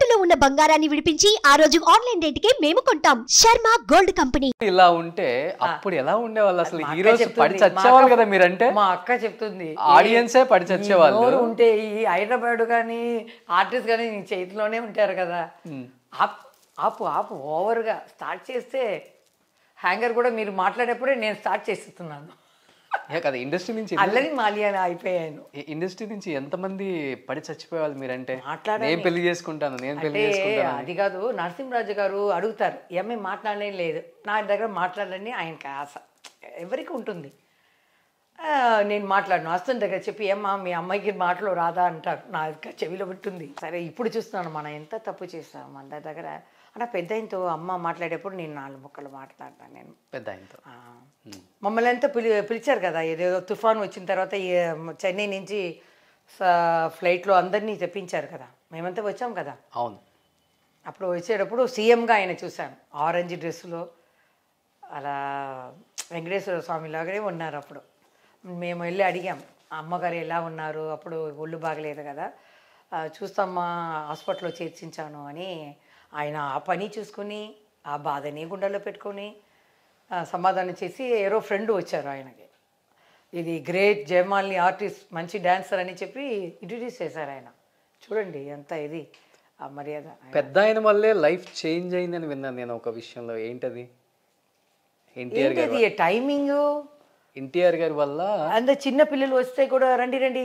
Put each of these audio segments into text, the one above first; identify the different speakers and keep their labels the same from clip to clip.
Speaker 1: తాకట్టులో ఉన్న బంగారాన్ని విడిపించి ఆ రోజు ఆన్లైన్ రేటుకే మేము కొంటాం. Sharma gold company.
Speaker 2: ఇలా ఉంటే అప్పుడు ఎలా ఉండేవాళ్ళు అసలు? హీరోస్ పడి చచ్చేవాళ్ళు కదా మీరంటే.
Speaker 3: మా అక్క చెప్తుంది
Speaker 2: ఆడియన్సే పడి చచ్చేవాళ్ళు
Speaker 3: ఉంటే ఈ హైదరాబాద్ కానీ ఆర్టిస్ట్ కానీ నీ చేతిలోనే ఉంటారు కదా. ఆపు ఆపు ఓవర్గా స్టార్ట్ చేస్తే హ్యాంగర్ కూడా మీరు మాట్లాడేప్పుడే నేను స్టార్ట్ చేస్తున్నాను
Speaker 2: కదా. ఇండస్ట్రీ నుంచి
Speaker 3: అల్లరి మాలియాని అయిపోయాను.
Speaker 2: ఇండస్ట్రీ నుంచి ఎంతమంది పడి చచ్చిపోయేవాళ్ళు మీరంటే? నేను పెళ్లి చేసుకుంటాను, నేను పెళ్లి చేసుకుంటాను
Speaker 3: అది కాదు. నరసింహరాజు గారు అడుగుతారు, ఏమీ మాట్లాడలే లేదు నా దగ్గర మాట్లాడాలని ఆయనకి ఆశ, ఎవరికి ఉంటుంది. నేను మాట్లాడను హస్బెండ్ దగ్గర చెప్పి, ఏమ్మా మీ అమ్మాయికి మాటలు రాదా అంటారు. నా చెవిలో పెట్టింది. సరే ఇప్పుడు చూస్తున్నాను మనం ఎంత తప్పు చేస్తాం మన దగ్గర. అంటే పెద్ద ఆయనతో అమ్మ మాట్లాడేప్పుడు నేను 4 ముక్కలు మాట్లాడతాను. నేను
Speaker 2: పెద్ద ఆయనతో
Speaker 3: మమ్మల్ని అంతా పిలిచారు కదా. ఏదేదో తుఫాన్ వచ్చిన తర్వాత చెన్నై నుంచి ఫ్లైట్లో అందరినీ తెప్పించారు కదా, మేమంతా వచ్చాం కదా.
Speaker 2: అవును.
Speaker 3: అప్పుడు వచ్చేటప్పుడు సీఎంగా ఆయన చూశాను, ఆరెంజ్ డ్రెస్సులో అలా వెంకటేశ్వర స్వామి లాగానే ఉన్నారు. అప్పుడు మేము వెళ్ళి అడిగాం, అమ్మగారు ఎలా ఉన్నారు, అప్పుడు ఒళ్ళు బాగలేదు కదా, చూస్తామ్మా హాస్పిటల్లో చేర్చించాను అని. ఆయన ఆ పని చూసుకుని ఆ బాధని గుండెల్లో పెట్టుకొని సమాధానం చేసి ఎవరో ఫ్రెండ్ వచ్చారు ఆయనకి, ఇది గ్రేట్ జయమాలిని ఆర్టిస్ట్, మంచి డాన్సర్ అని చెప్పి ఇంట్రడ్యూస్ చేశారు ఆయన. చూడండి ఎంత ఇది ఆ మర్యాద.
Speaker 2: పెద్ద ఆయన వల్లే లైఫ్ చేంజ్ అయిందని విన్నాను నేను ఒక విషయంలో. ఏంటది?
Speaker 3: టైమింగ్.
Speaker 2: ఎన్టీఆర్ గారి వల్ల
Speaker 3: అందరు చిన్న పిల్లలు వస్తే కూడా రండి రండి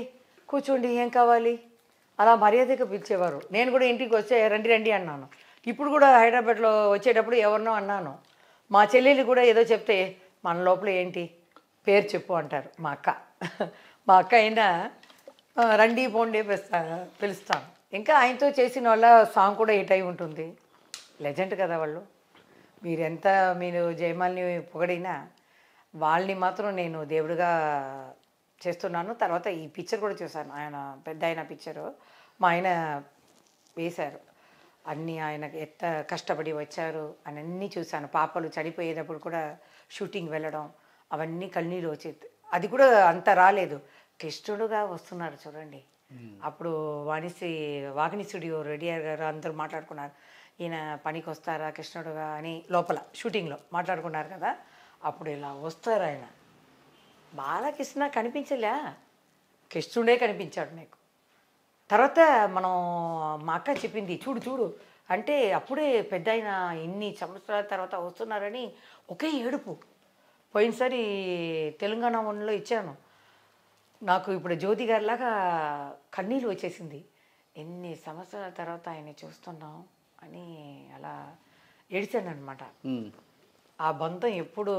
Speaker 3: కూర్చోండి ఏం కావాలి అలా మర్యాదగా పిలిచేవారు. నేను కూడా ఇంటికి వస్తే రండి రండి అన్నాను. ఇప్పుడు కూడా హైదరాబాద్లో వచ్చేటప్పుడు ఎవరినో అన్నాను, మా చెల్లెలు కూడా ఏదో చెప్తే మన లోపల ఏంటి పేరు చెప్పు అంటారు. మా అక్క అయినా రండి పోండి పిలుస్తాను. ఇంకా ఆయనతో చేసిన వాళ్ళ సాంగ్ కూడా హిట్ అయి ఉంటుంది. లెజెండ్ కదా వాళ్ళు. మీరు జయమాలిని పొగడినా వాళ్ళని మాత్రం నేను దేవుడిగా చేస్తున్నాను. తర్వాత ఈ పిక్చర్ కూడా చూశాను, ఆయన పెద్ద ఆయన పిక్చరు మా ఆయన వేశారు. అన్నీ ఆయనకు ఎంత కష్టపడి వచ్చారు అని అన్నీ చూశాను. పాపలు చనిపోయేటప్పుడు కూడా షూటింగ్ వెళ్ళడం అవన్నీ కన్నీళ్ళు వచ్చేది. అది కూడా అంత రాలేదు, కృష్ణుడుగా వస్తున్నారు చూడండి. అప్పుడు వాగిని స్టూడియో రెడ్డి గారు అందరూ మాట్లాడుకున్నారు, ఈయన పనికి వస్తారా కృష్ణుడుగా అని లోపల షూటింగ్లో మాట్లాడుకున్నారు కదా. అప్పుడు ఇలా వస్తారు ఆయన. బాలకృష్ణ కనిపించలే, కృష్ణుడే కనిపించాడు నీకు. తర్వాత మనం మా అక్క చెప్పింది, చూడు అంటే అప్పుడే పెద్ద ఆయన ఇన్ని సంవత్సరాల తర్వాత వస్తున్నారని ఒకే ఏడుపు. పోయినసారి తెలంగాణ వన్లో ఇచ్చాను, నాకు ఇప్పుడు జ్యోతి గారిలాగా కన్నీళ్ళు వచ్చేసింది. ఎన్ని సంవత్సరాల తర్వాత ఆయన చూస్తున్నాం అని అలా ఏడిచాను అనమాట. ఆ బంధం ఎప్పుడు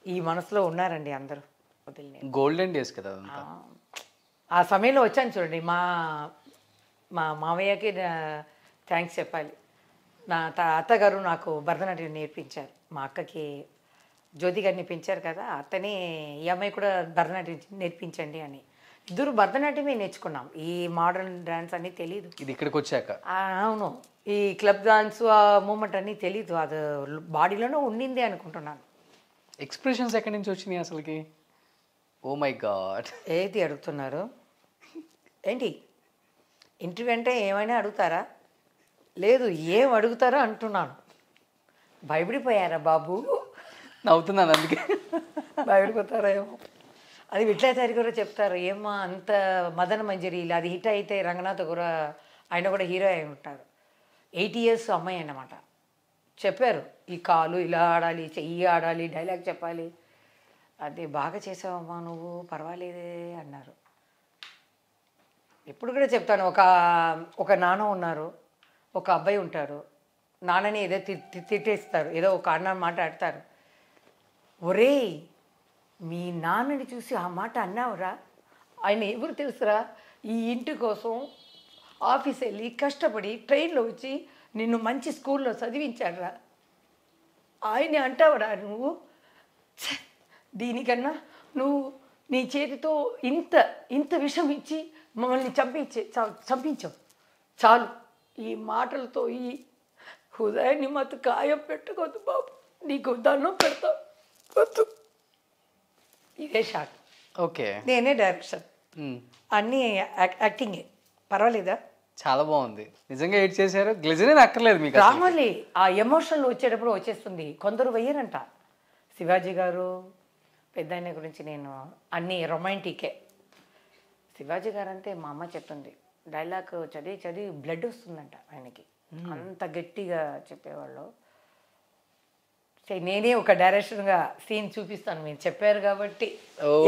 Speaker 3: ఈ మనసులో ఉన్నారండి అందరూ.
Speaker 2: గోల్డెన్ డేస్ కదా.
Speaker 3: ఆ సమయంలో వచ్చాను చూడండి. మా మామయ్యకి థ్యాంక్స్ చెప్పాలి. నా అత్తగారు నాకు భరతనాట్యం నేర్పించారు. మా అక్కకి జ్యోతి గారిని పెంచారు కదా, అత్తని ఈ అమ్మాయి కూడా భరతనాట్యం నేర్పించండి అని. ఇద్దరు భరతనాట్యమే నేర్చుకున్నాం. ఈ మోడర్న్ డాన్స్ అన్నీ తెలీదు.
Speaker 2: ఇది ఇక్కడికి వచ్చాక.
Speaker 3: అవును, ఈ క్లబ్ డాన్స్ ఆ మూమెంట్ అన్నీ తెలీదు. అది బాడీలోనే ఉండింది అనుకుంటున్నాను.
Speaker 2: ఎక్స్ప్రెషన్స్ ఎక్కడి నుంచి వచ్చినాయి అసలుకి? Oh my God.
Speaker 3: ఏది అడుగుతున్నారు ఏంటి? ఇంటర్వ్యూ అంటే ఏమైనా అడుగుతారా? లేదు, ఏం అడుగుతారో అంటున్నాను. భయపడిపోయారా బాబు?
Speaker 2: నవ్వుతున్నాను అందుకే.
Speaker 3: భయపడిపోతారా ఏమో. అది విట్లాచారి కూడా చెప్తారు, ఏమో అంత మదన మంజరి ఇలా అది హిట్ అయితే రంగనాథ్ కూడా ఆయన కూడా హీరో అయి ఉంటారు. 8 years అమ్మాయి అన్నమాట. చెప్పారు, ఈ కాలు ఇలా ఆడాలి, చెయ్యి ఆడాలి, డైలాగ్ చెప్పాలి. అది బాగా చేసావమ్మా నువ్వు, పర్వాలేదే అన్నారు. ఎప్పుడు కూడా చెప్తాను, ఒక నాన్న ఉన్నారు, ఒక అబ్బాయి ఉంటారు. నాన్నని ఏదో తిట్టేస్తారు, ఏదో ఒక అన్న మాట్లాడతారు. ఒరేయ్ మీ నాన్నని చూసి ఆ మాట అన్నావురా, ఆయన ఎవరు తెలుసురా, ఈ ఇంటి కోసం ఆఫీస్ వెళ్ళి కష్టపడి ట్రైన్లో వచ్చి నిన్ను మంచి స్కూల్లో చదివించాడురా, ఆయన్ని అంటావురా నువ్వు? దీనికన్నా నువ్వు నీ చేతితో ఇంత విషం ఇచ్చి మమ్మల్ని చంపించావు చాలు. ఈ మాటలతో ఈ హృదయాన్ని మాత్రం గాయం పెట్టుకోవద్దు బాబు, నీకు దండం పెడతావు వద్దు. ఇదే షాట్.
Speaker 2: ఓకే,
Speaker 3: నేనే డైరెక్షన్, అన్నీ యాక్టింగే. పర్వాలేదా?
Speaker 2: చాలా బాగుంది. నిజంగా ఏడ్ చేశారు. గ్లిజరిన్ అక్కర్లేదు మీకు.
Speaker 3: రావాలి ఆ ఎమోషన్లు వచ్చేటప్పుడు వచ్చేస్తుంది. కొందరు వెయ్యరంట. శివాజీ గారు పెద్ద ఆయన గురించి నేను అన్ని రొమాంటికే. శివాజీ గారు అంటే మా అమ్మ చెప్తుంది, డైలాగ్ చదివి చదివి బ్లడ్ వస్తుందంట ఆయనకి, అంత గట్టిగా చెప్పేవాళ్ళు. నేనే ఒక డైరెక్షన్గా సీన్ చూపిస్తాను, మీరు చెప్పారు కాబట్టి.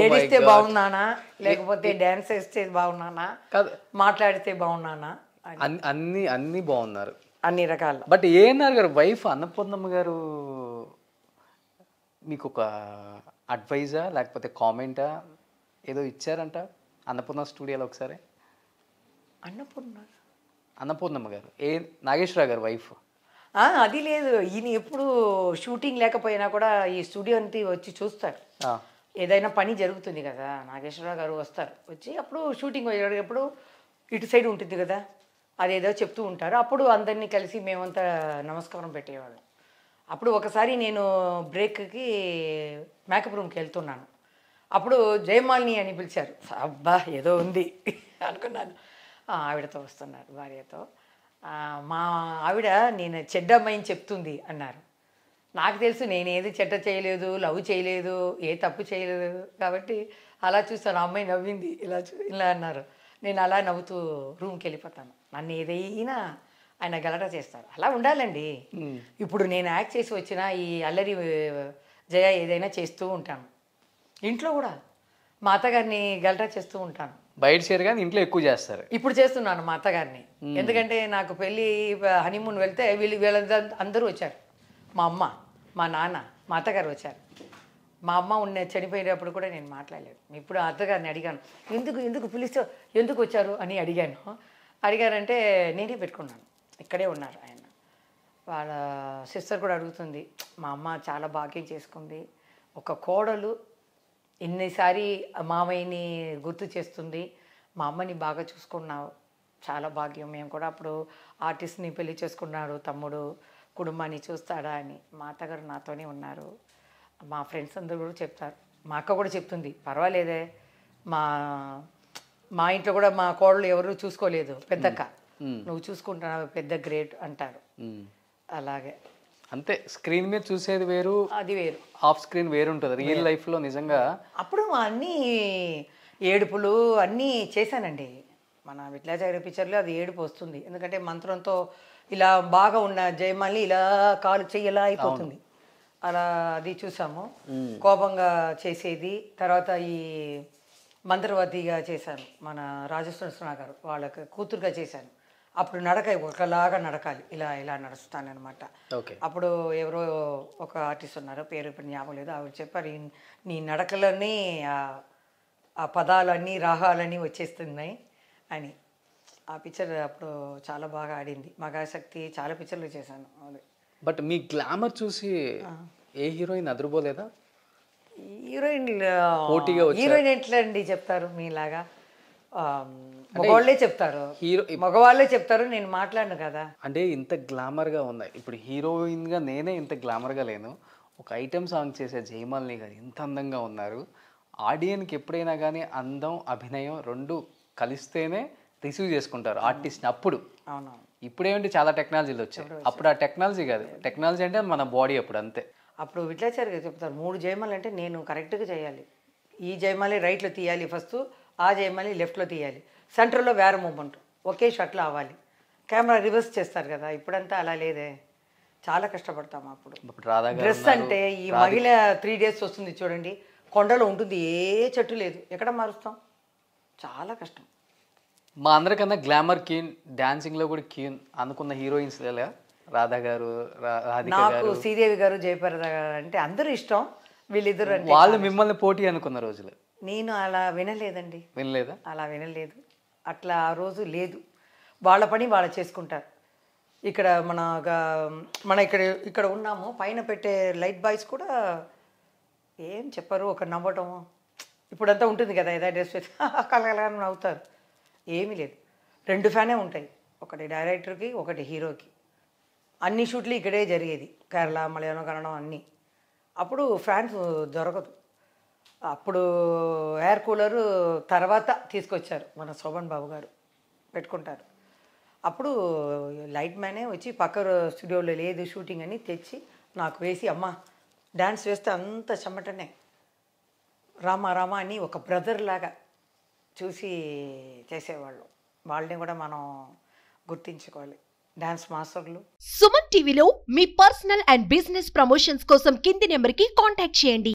Speaker 3: ఏడిస్తే బాగున్నానా, లేకపోతే డ్యాన్స్ వేస్తే బాగున్నానా, మాట్లాడితే బాగున్నానా,
Speaker 2: అన్ని బాగున్నారు
Speaker 3: అన్ని రకాల.
Speaker 2: బట్ ఏఎన్ఆర్ గారు వైఫ్ అన్నపూర్ణమ్మ గారు మీకు ఒక అడ్వైజా లేకపోతే కామెంటా ఏదో ఇచ్చారంట అన్నపూర్ణ స్టూడియోలో ఒకసారి? అన్నపూర్ణమ్మ గారు నాగేశ్వరరావు గారు వైఫ్.
Speaker 3: అది లేదు, ఈయన ఎప్పుడు షూటింగ్ లేకపోయినా కూడా ఈ స్టూడియోని వచ్చి చూస్తారు. ఏదైనా పని జరుగుతుంది కదా, నాగేశ్వరరావు గారు వస్తారు, వచ్చి అప్పుడు షూటింగ్ ఎప్పుడు ఇటు సైడ్ ఉంటుంది కదా, అదేదో చెప్తూ ఉంటారు. అప్పుడు అందరినీ కలిసి మేమంతా నమస్కారం పెట్టేవాళ్ళం. అప్పుడు ఒకసారి నేను బ్రేక్కి మేకప్ రూమ్కి వెళ్తున్నాను, అప్పుడు జయమాలిని అని పిలిచారు. అబ్బా ఏదో ఉంది అనుకున్నాను. ఆవిడతో వస్తున్నారు, భార్యతో. మా ఆవిడ నేను చెడ్డ అమ్మాయిని చెప్తుంది అన్నారు. నాకు తెలుసు నేను ఏది చెడ్డ చేయలేదు, లవ్ చేయలేదు, ఏ తప్పు చేయలేదు కాబట్టి అలా చూస్తాను. అమ్మాయి నవ్వింది, ఇలా అన్నారు. నేను అలా నవ్వుతూ రూమ్కి వెళ్ళిపోతాను. నన్ను ఏదైనా ఆయన గలట చేస్తారు. అలా ఉండాలండి. ఇప్పుడు నేను యాక్ట్ చేసి వచ్చిన ఈ అల్లరి జయ ఏదైనా చేస్తూ ఉంటాను. ఇంట్లో కూడా మా అత్తగారిని గలట చేస్తూ ఉంటాను.
Speaker 2: బయట చేయరు కానీ ఇంట్లో ఎక్కువ చేస్తారు.
Speaker 3: ఇప్పుడు చేస్తున్నాను మా అత్తగారిని. ఎందుకంటే నాకు పెళ్ళి హనీమూన్ వెళ్తే వీళ్ళందరూ వచ్చారు. మా అమ్మ, మా నాన్న, మా అత్తగారు వచ్చారు. మా అమ్మ చనిపోయేటప్పుడు కూడా నేను మాట్లాడలేదు. ఇప్పుడు అత్తగారిని అడిగాను, ఎందుకు పిలిస్తే ఎందుకు వచ్చారు అని అడిగారంటే నేనే పెట్టుకున్నాను. ఇక్కడే ఉన్నారు ఆయన. వాళ్ళ సిస్టర్ కూడా అడుగుతుంది, మా అమ్మ చాలా భాగ్యం చేసుకుంది, ఒక కోడలు ఎన్నిసారి మామయ్యని గుర్తు చేస్తుంది, మా అమ్మని బాగా చూసుకున్నావు, చాలా భాగ్యం. మేము కూడా అప్పుడు ఆర్టిస్ట్ని పెళ్లి చేసుకున్నాడు తమ్ముడు, కుటుంబాన్ని చూస్తాడా అని. మా అత్తగారు నాతోనే ఉన్నారు. మా ఫ్రెండ్స్ అందరూ కూడా చెప్తారు. మా అక్క కూడా చెప్తుంది, పర్వాలేదే, మా ఇంట్లో కూడా మా కోడలు ఎవరు చూసుకోలేదు, పెద్దక్క నువ్వు చూసుకుంటున్నావు, పెద్ద గ్రేట్ అంటారు. అలాగే
Speaker 2: అంతే, స్క్రీన్ మీద చూసేది వేరు,
Speaker 3: అది వేరు,
Speaker 2: ఆఫ్ స్క్రీన్ వేరు ఉంటుంది. రియల్ లైఫ్లో నిజంగా
Speaker 3: అప్పుడు అన్నీ ఏడుపులు అన్నీ చేశానండి. మన విట్లాచార్య పిక్చర్లో అది ఏడుపు వస్తుంది. ఎందుకంటే మంత్రంతో ఇలా బాగా ఉన్న జయమాలి ఇలా కాలు చెయ్యలా అయిపోతుంది, అలా అది చూసాము. కోపంగా చేసేది. తర్వాత ఈ మంత్రవతిగా చేశాను, మన రాజేశ్వర గారు వాళ్ళకి కూతురుగా చేశాను. అప్పుడు నడక ఒకలాగా నడకాలి, ఇలా నడుస్తానమాట. అప్పుడు ఎవరో ఒక ఆర్టిస్ట్ ఉన్నారు, పేరు ఇప్పుడు జ్ఞాపకం లేదు, ఆవిడ చెప్పారు, నీ నడకలన్నీ ఆ పదాలన్నీ రాగాలన్నీ వచ్చేస్తున్నాయి అని. ఆ పిక్చర్ అప్పుడు చాలా బాగా ఆడింది. మగాశక్తి చాలా పిక్చర్లు చేశాను. అదే.
Speaker 2: బట్ మీ గ్లామర్ చూసి ఏ హీరోయిన్ అదరబోలేదా?
Speaker 3: హీరోయిన్ ఎట్లా అండి చెప్తారు మీలాగా? మగవాళ్ళే చెప్తారు, మగవాళ్ళే చెప్తారు, నేను మాట్లాడను కదా.
Speaker 2: అంటే ఇంత గ్లామర్గా ఉన్నాయి. ఇప్పుడు హీరోయిన్గా నేనే ఇంత గ్లామర్గా లేను. ఒక ఐటెం సాంగ్ చేసే జయమాలిని గారు ఎంత అందంగా ఉన్నారు. ఆడియన్కి ఎప్పుడైనా కానీ అందం అభినయం రెండు కలిస్తేనే రిసీవ్ చేసుకుంటారు ఆర్టిస్ట్ని. అప్పుడు ఇప్పుడేమంటే చాలా టెక్నాలజీలు వచ్చాయి. అప్పుడు ఆ టెక్నాలజీ కాదు, టెక్నాలజీ అంటే మన బాడీ అప్పుడు అంతే.
Speaker 3: అప్పుడు విట్లాచారి గారు చెప్తారు, 3 జయమాలు అంటే నేను కరెక్ట్గా చేయాలి. ఈ జయమాలి రైట్లో తీయాలి ఫస్ట్, ఆ జయమాలి లెఫ్ట్లో తీయాలి, సెంటర్లో వేరే మూమెంట్, ఒకే షాట్లో అవ్వాలి. కెమెరా రివర్స్ చేస్తారు కదా, ఇప్పుడంతా అలా లేదే, చాలా కష్టపడతాము. అప్పుడు డ్రెస్ అంటే ఈ మహిళ 3 days వస్తుంది చూడండి, కొండలో ఉంటుంది, ఏ చెట్టు లేదు, ఎక్కడ మారుస్తాం, చాలా కష్టం.
Speaker 2: మా అందరికన్నా గ్లామర్ క్యూన్, డాన్సింగ్లో కూడా క్యూన్ అనుకున్న హీరోయిన్స్ లేదా? రాధా గారు,
Speaker 3: నాకు శ్రీదేవి గారు, జయప్రద గారు అంటే అందరూ ఇష్టం. వీళ్ళిద్దరు అంటే
Speaker 2: వాళ్ళు మిమ్మల్ని పోటీ అనుకున్న రోజులు
Speaker 3: నేను అలా వినలేదండి.
Speaker 2: వినలేదా?
Speaker 3: అలా వినలేదు, అట్లా ఆ రోజు లేదు. వాళ్ళ పని వాళ్ళు చేసుకుంటారు. ఇక్కడ మన ఇక్కడ ఉన్నాము, పైన పెట్టే లైట్ బాయ్స్ కూడా ఏం చెప్పరు, ఒక నవ్వటం ఇప్పుడంతా ఉంటుంది కదా, ఏదో డ్రెస్ వేసి కలగలని నవ్వుతారు. ఏమీ లేదు, 2 ఫ్యానే ఉంటాయి, ఒకటి డైరెక్టర్కి, ఒకటి హీరోకి. అన్ని షూట్లు ఇక్కడే జరిగేది, కేరళ, మలయాళం, కన్నడం అన్నీ. అప్పుడు ఫ్యాన్స్ దొరకదు. అప్పుడు ఎయిర్ కూలరు తర్వాత తీసుకొచ్చారు, మన శోభన్ బాబు గారు పెట్టుకుంటారు. అప్పుడు లైట్ మ్యానే వచ్చి పక్క స్టూడియోలో లేదు షూటింగ్ అని తెచ్చి నాకు వేసి అమ్మ డ్యాన్స్ వేస్తే అంత చెమటనే రామా రామా అని ఒక బ్రదర్ లాగా చూసి చేసేవాళ్ళు. వాళ్ళని కూడా మనం గుర్తించుకోవాలి, డ్యాన్స్ మాస్టర్లు.
Speaker 1: సుమన్ టీవీలో మీ పర్సనల్ అండ్ బిజినెస్ ప్రమోషన్స్ కోసం కింది నెంబర్కి కాంటాక్ట్ చేయండి.